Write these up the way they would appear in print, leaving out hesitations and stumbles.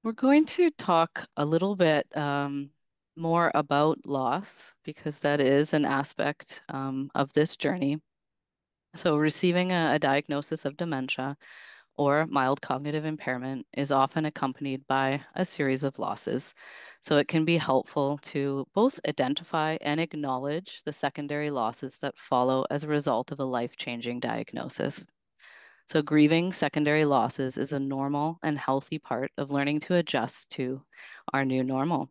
We're going to talk a little bit more about loss because that is an aspect of this journey. So, receiving a diagnosis of dementia or mild cognitive impairment is often accompanied by a series of losses. So, it can be helpful to both identify and acknowledge the secondary losses that follow as a result of a life-changing diagnosis. So, grieving secondary losses is a normal and healthy part of learning to adjust to our new normal.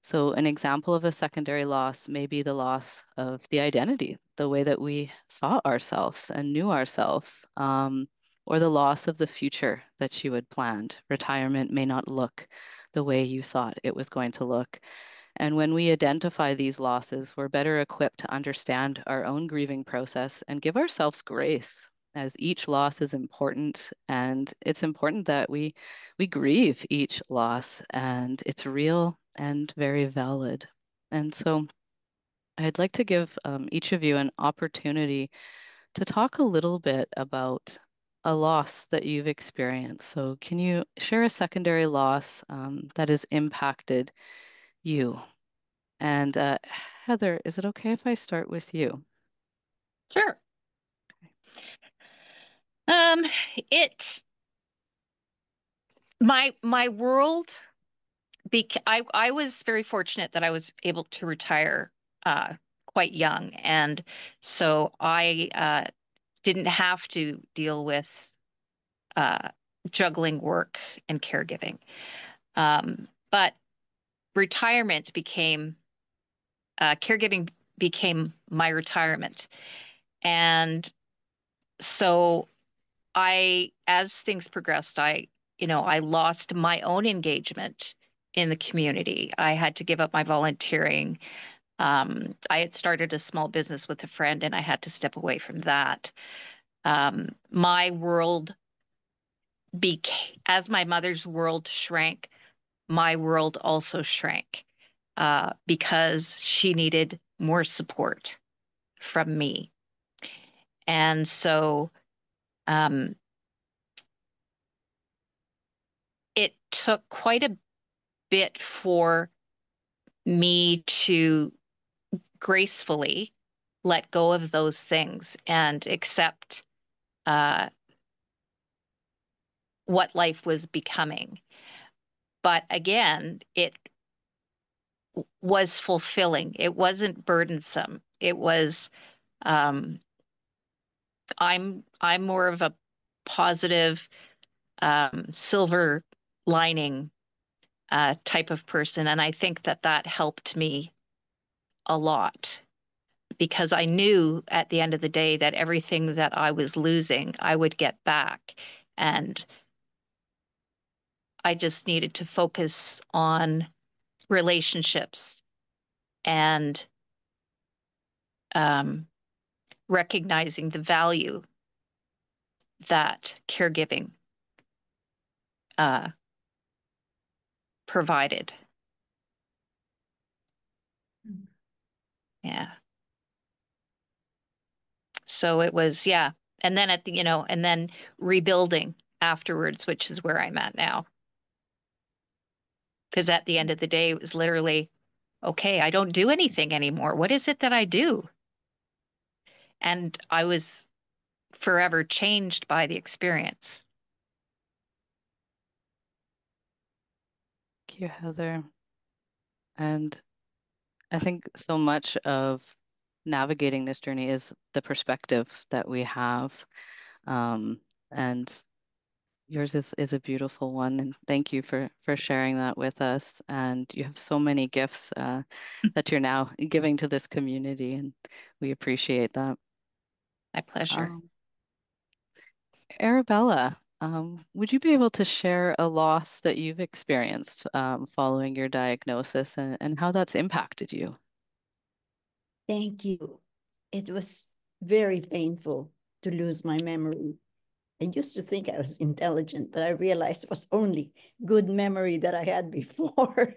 So, an example of a secondary loss may be the loss of the identity, the way that we saw ourselves and knew ourselves, or the loss of the future that you had planned. Retirement may not look the way you thought it was going to look. And when we identify these losses, we're better equipped to understand our own grieving process and give ourselves grace, as each loss is important. And it's important that we grieve each loss, and it's real and very valid. And so I'd like to give each of you an opportunity to talk a little bit about a loss that you've experienced. So can you share a secondary loss that has impacted you? And Heather, is it okay if I start with you? Sure. Um, it's my world. I was very fortunate that I was able to retire quite young, and so I didn't have to deal with uh, juggling work and caregiving. But retirement became caregiving became my retirement, and so as things progressed, I lost my own engagement in the community. I had to give up my volunteering. I had started a small business with a friend, and I had to step away from that. My world became, as my mother's world shrank, my world also shrank because she needed more support from me. And so um, it took quite a bit for me to gracefully let go of those things and accept uh, what life was becoming. But again, it was fulfilling. It wasn't burdensome. It was, um, I'm more of a positive, silver lining type of person. And I think that that helped me a lot because I knew at the end of the day that everything that I was losing, I would get back. And I just needed to focus on relationships and um, recognizing the value that caregiving uh, provided. Yeah. So it was, yeah. And then and then rebuilding afterwards, which is where I'm at now. Because at the end of the day, it was literally, okay, I don't do anything anymore. What is it that I do? And I was forever changed by the experience. Thank you, Heather. And I think so much of navigating this journey is the perspective that we have. And yours is a beautiful one. And thank you for sharing that with us. And you have so many gifts that you're now giving to this community, and we appreciate that. My pleasure. Um, Arabella, would you be able to share a loss that you've experienced following your diagnosis and how that's impacted you? Thank you. It was very painful to lose my memory. I used to think I was intelligent, but I realized it was only good memory that I had before.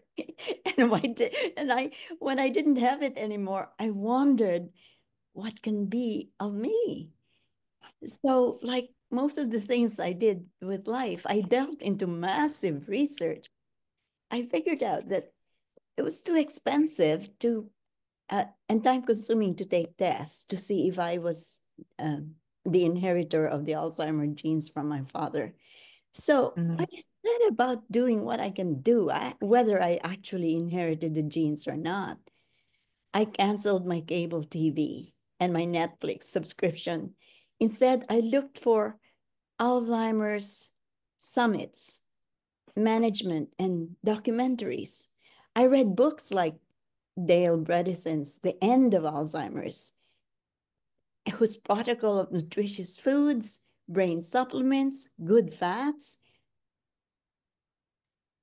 When I didn't have it anymore, I wondered what can be of me. So, like most of the things I did with life, I delved into massive research. I figured out that it was too expensive to and time consuming to take tests to see if I was the inheritor of the Alzheimer genes from my father. So I Mm. set about doing what I can do, whether I actually inherited the genes or not. I canceled my cable TV and my Netflix subscription. Instead, I looked for Alzheimer's summits, management, and documentaries. I read books like Dale Bredesen's The End of Alzheimer's, whose protocol of nutritious foods, brain supplements, good fats,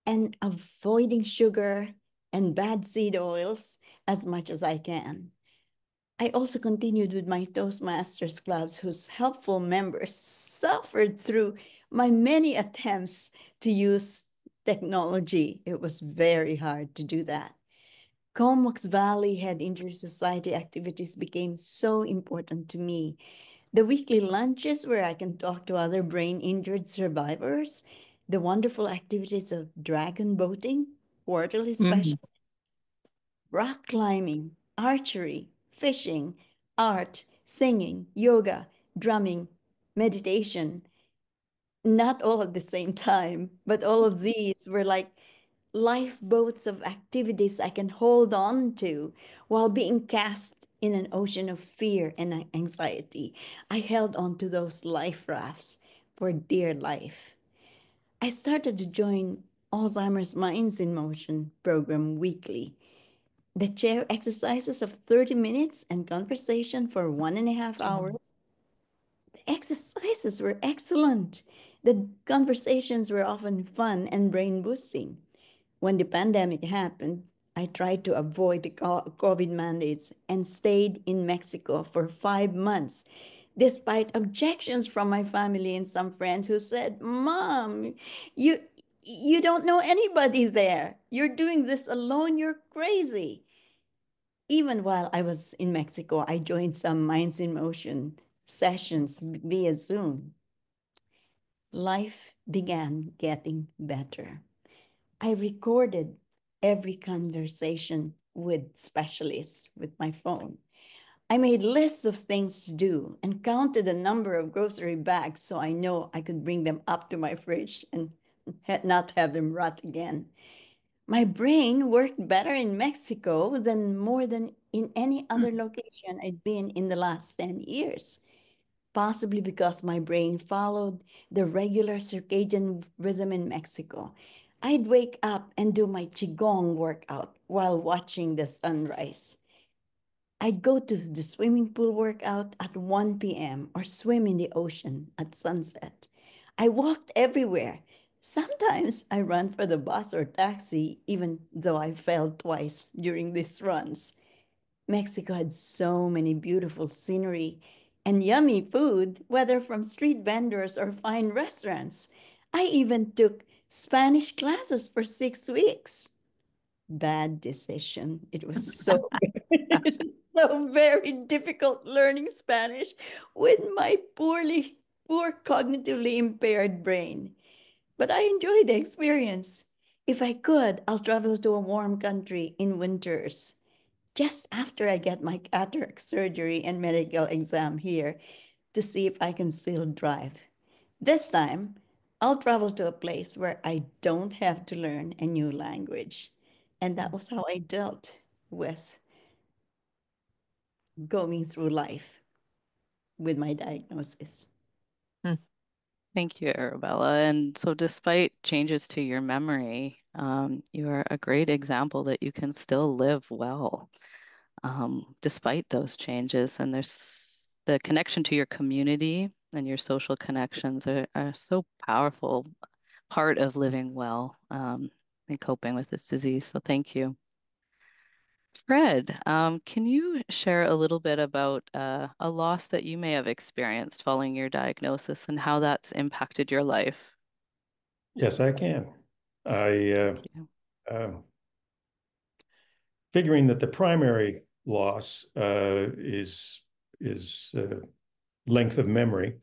and avoiding sugar and bad seed oils as much as I can. I also continued with my Toastmasters clubs, whose helpful members suffered through my many attempts to use technology. It was very hard to do that. Comox Valley Head Injury Society activities became so important to me. The weekly lunches where I can talk to other brain injured survivors, the wonderful activities of dragon boating, quarterly special, Mm. rock climbing, archery, fishing, art, singing, yoga, drumming, meditation. Not all at the same time, but all of these were like lifeboats of activities I can hold on to while being cast in an ocean of fear and anxiety. I held on to those life rafts for dear life. I started to join Alzheimer's Minds in Motion program weekly. The chair exercises of 30 minutes and conversation for 1.5 hours. The exercises were excellent. The conversations were often fun and brain boosting. When the pandemic happened, I tried to avoid the COVID mandates and stayed in Mexico for 5 months, despite objections from my family and some friends who said, "Mom, you you don't know anybody there. You're doing this alone. You're crazy." Even while I was in Mexico, I joined some Minds in Motion sessions via Zoom. Life began getting better. I recorded every conversation with specialists with my phone. I made lists of things to do and counted the number of grocery bags so I know I could bring them up to my fridge and not have them rot again. My brain worked better in Mexico than more than in any other location I'd been in the last 10 years, possibly because my brain followed the regular circadian rhythm in Mexico. I'd wake up and do my Qigong workout while watching the sunrise. I'd go to the swimming pool workout at 1 p.m. or swim in the ocean at sunset. I walked everywhere. Sometimes I ran for the bus or taxi, even though I fell twice during these runs. Mexico had so many beautiful scenery and yummy food, whether from street vendors or fine restaurants. I even took Spanish classes for 6 weeks. Bad decision. It was so it was so very difficult learning Spanish with my poor cognitively impaired brain. But I enjoyed the experience. If I could, I'll travel to a warm country in winters just after I get my cataract surgery and medical exam here to see if I can still drive. This time, I'll travel to a place where I don't have to learn a new language. And that was how I dealt with going through life with my diagnosis. Mm. Thank you, Arabella. And so, despite changes to your memory, you are a great example that you can still live well despite those changes. And there's the connection to your community and your social connections are so powerful part of living well and coping with this disease. So, thank you. Fred, can you share a little bit about a loss that you may have experienced following your diagnosis and how that's impacted your life? Yes, I can. I Thank you. um, figuring that the primary loss is length of memory,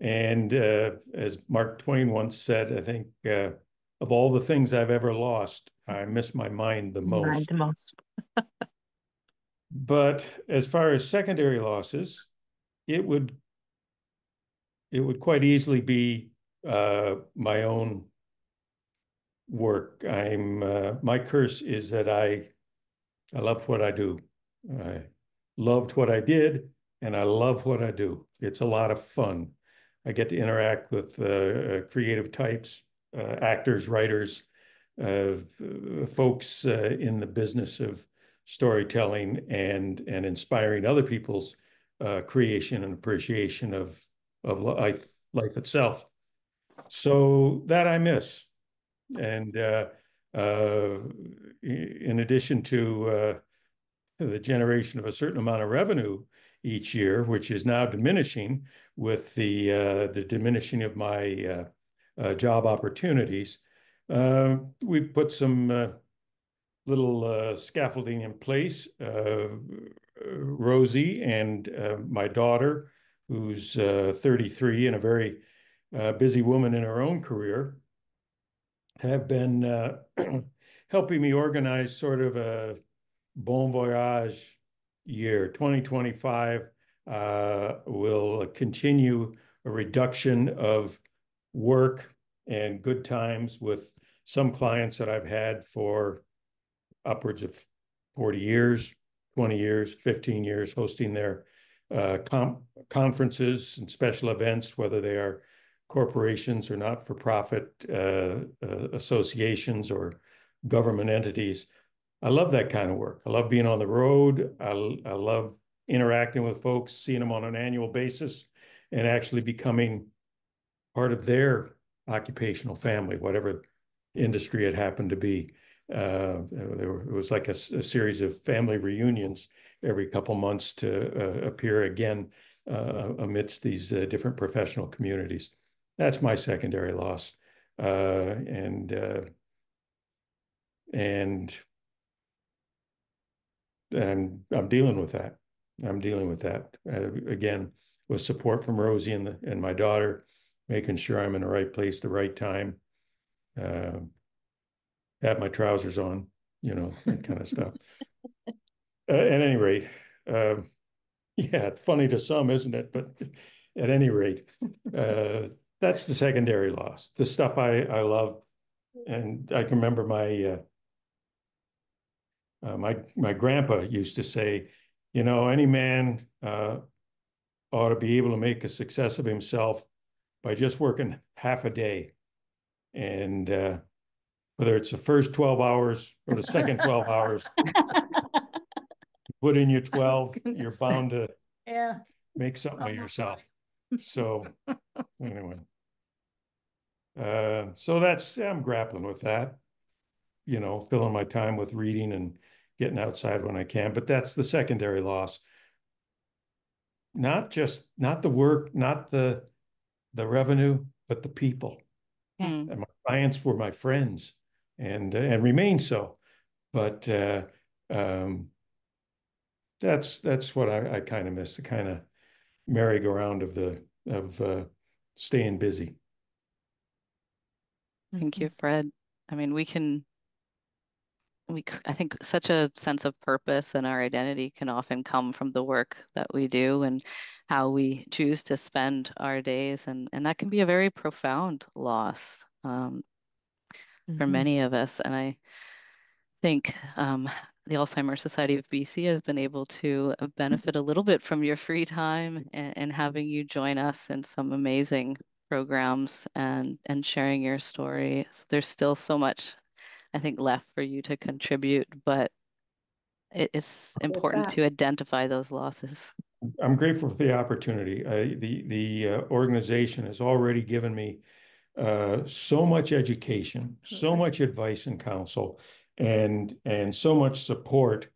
and as Mark Twain once said, I think of all the things I've ever lost, I miss my mind the Mind most. the most. But as far as secondary losses, it would it would quite easily be my own work. My curse is that I love what I do. I loved what I did, and I love what I do. It's a lot of fun. I get to interact with creative types, actors, writers, folks in the business of storytelling and inspiring other people's creation and appreciation of life itself. So that I miss. And uh, in addition to the generation of a certain amount of revenue each year, which is now diminishing with the diminishing of my job opportunities. We've put some little scaffolding in place. Rosie and my daughter, who's 33 and a very busy woman in her own career, have been helping me organize sort of a bon voyage year. 2025 will continue a reduction of work and good times with some clients that I've had for upwards of 40 years, 20 years, 15 years, hosting their conferences and special events, whether they are corporations or not-for-profit associations or government entities. I love that kind of work. I love being on the road. I love interacting with folks, seeing them on an annual basis, and actually becoming part of their occupational family, whatever industry it happened to be. It was like a series of family reunions every couple months to appear again amidst these different professional communities. That's my secondary loss, and I'm dealing with that. I'm dealing with that again with support from Rosie and my daughter, making sure I'm in the right place, the right time, uh, have my trousers on, that kind of stuff. At any rate, uh, yeah, it's funny to some, isn't it? But at any rate, uh, that's the secondary loss. The stuff I love, and I can remember my grandpa used to say, any man ought to be able to make a success of himself by just working half a day. And whether it's the first 12 hours or the second 12 hours, put in your 12, you're bound to Yeah. make something of yourself. So anyway, I'm grappling with that, filling my time with reading and getting outside when I can. But that's the secondary loss. Not the work, not the revenue, but the people. Yeah. And my clients were my friends and remain so. But um, that's what I kind of miss, the kind of merry-go-round of staying busy. Thank you, Fred. I mean, I think such a sense of purpose and our identity can often come from the work that we do and how we choose to spend our days. And that can be a very profound loss for Mhm. many of us. And I think the Alzheimer's Society of BC has been able to benefit a little bit from your free time and having you join us in some amazing programs and sharing your story. So there's still so much, I think, left for you to contribute, but it's With important that. to identify those losses. I'm grateful for the opportunity. The organization has already given me so much education, so much advice and counsel, and so much support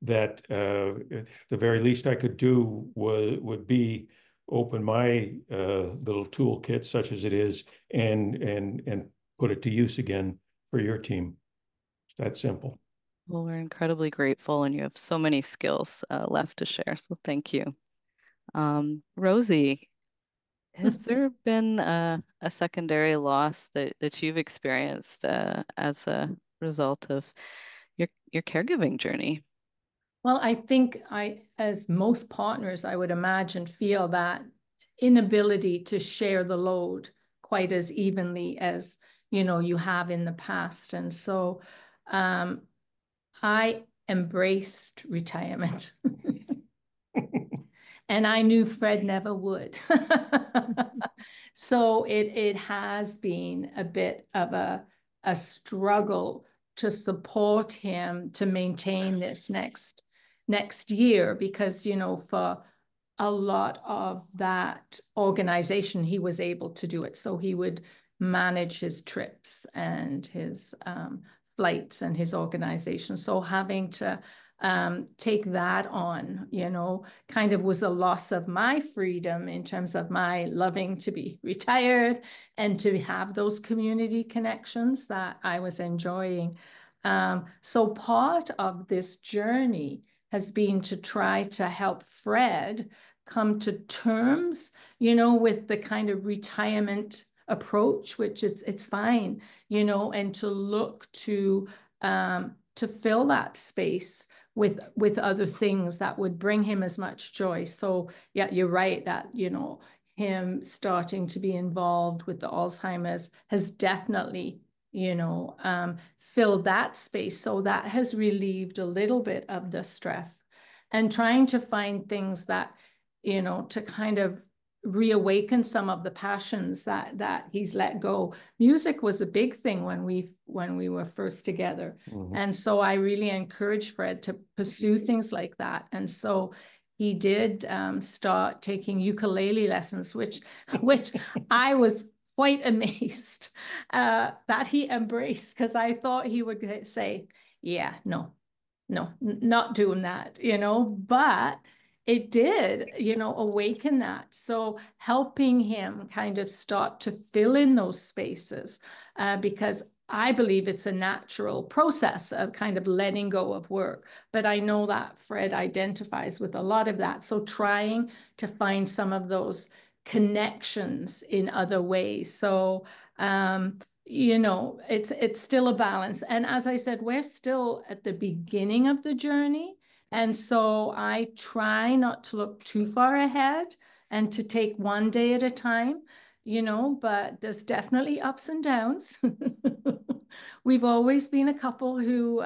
that at the very least I could do would be open my little toolkit, such as it is, and put it to use again for your team. It's that simple. Well, we're incredibly grateful, and you have so many skills left to share. So thank you. Rosie, has there been a a secondary loss that you've experienced as a result of your caregiving journey? Well, I think as most partners, I would imagine, feel that inability to share the load quite as evenly as, you have in the past. And so I embraced retirement. And I knew Fred never would. So it has been a bit of a struggle to support him to maintain this next year, because, for a lot of that organization, he was able to do it. So he would manage his trips and his flights and his organization. So having to take that on, kind of was a loss of my freedom in terms of my loving to be retired and to have those community connections that I was enjoying. So part of this journey has been to try to help Fred come to terms, with the kind of retirement approach, which it's fine, and to look to fill that space with other things that would bring him as much joy. So yeah, you're right that, him starting to be involved with the Alzheimer's has definitely, filled that space. So that has relieved a little bit of the stress, and trying to find things that, to kind of reawaken some of the passions that he's let go. Music was a big thing when we were first together. Mm-hmm. And so I really encouraged Fred to pursue things like that. And so he did start taking ukulele lessons, which I was quite amazed that he embraced, because I thought he would say, yeah, no, not doing that, but it did, awaken that. So helping him kind of start to fill in those spaces, because I believe it's a natural process of kind of letting go of work. But I know that Fred identifies with a lot of that. So trying to find some of those connections in other ways. So, it's still a balance. And as I said, we're still at the beginning of the journey. And so I try not to look too far ahead and to take one day at a time, but there's definitely ups and downs. We've always been a couple who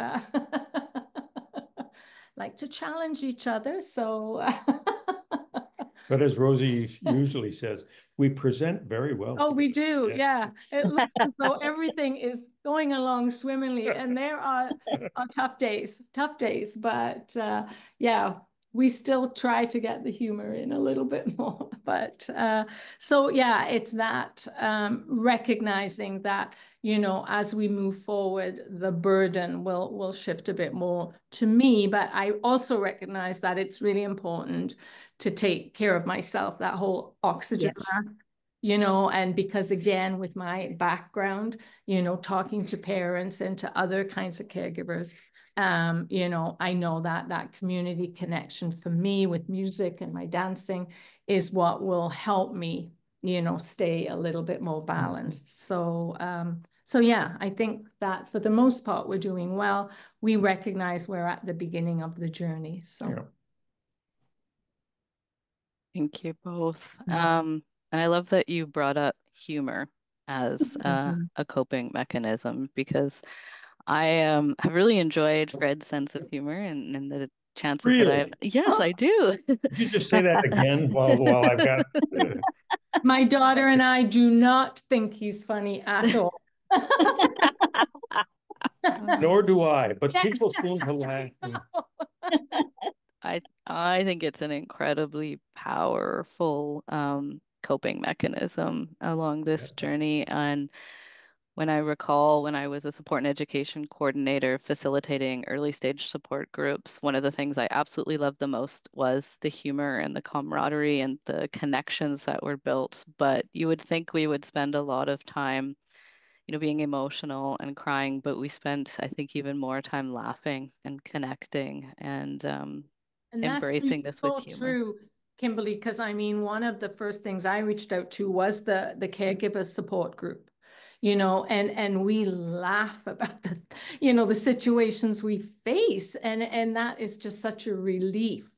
like to challenge each other. So But as Rosie usually says, we present very well. Oh, we do. Yes. Yeah. It looks as though everything is going along swimmingly, and there are tough days, but yeah, we still try to get the humor in a little bit more. But so yeah, it's that recognizing that, as we move forward, the burden will shift a bit more to me. But I also recognize that it's really important to take care of myself, that whole oxygen mask, and because again, with my background, talking to parents and to other kinds of caregivers, I know that community connection for me with music and my dancing is what will help me, stay a little bit more balanced. So, so yeah, I think that for the most part, we're doing well. We recognize we're at the beginning of the journey. So. Yeah. Thank you both. And I love that you brought up humor as a coping mechanism, because I have really enjoyed Fred's sense of humor and the chances that I have. Yes, I do. Could you just say that again while I've got. My daughter and I do not think he's funny at all. Nor do I, but people seem to laugh. I think it's an incredibly powerful coping mechanism along this journey. And when I recall when I was a support and education coordinator facilitating early stage support groups, one of the things I absolutely loved the most was the humor and the camaraderie and the connections that were built. But you would think we would spend a lot of time, being emotional and crying, but we spent, I think, even more time laughing and connecting and And that's embracing this so with humor. true. Kimberly, because I mean, one of the first things I reached out to was the caregiver support group, and we laugh about the situations we face, and that is just such a relief.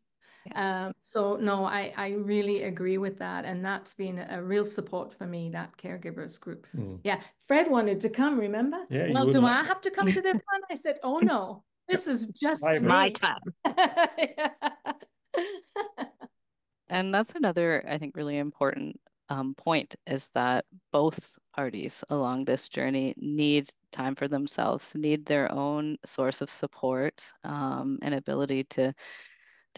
So no, I really agree with that, and that's been a real support for me, that caregivers group. Yeah, Fred wanted to come, remember? Yeah, you Well, would do like I have to come to this one? I said, oh no, this is just My me. time. And that's another, I think, really important point is that both parties along this journey need time for themselves, need their own source of support, and ability to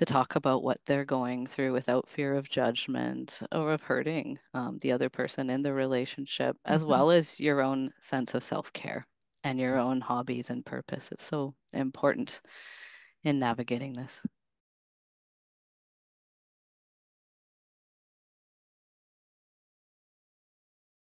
talk about what they're going through without fear of judgment or of hurting the other person in the relationship, as well as your own sense of self-care and your own hobbies and purpose. It's so important in navigating this.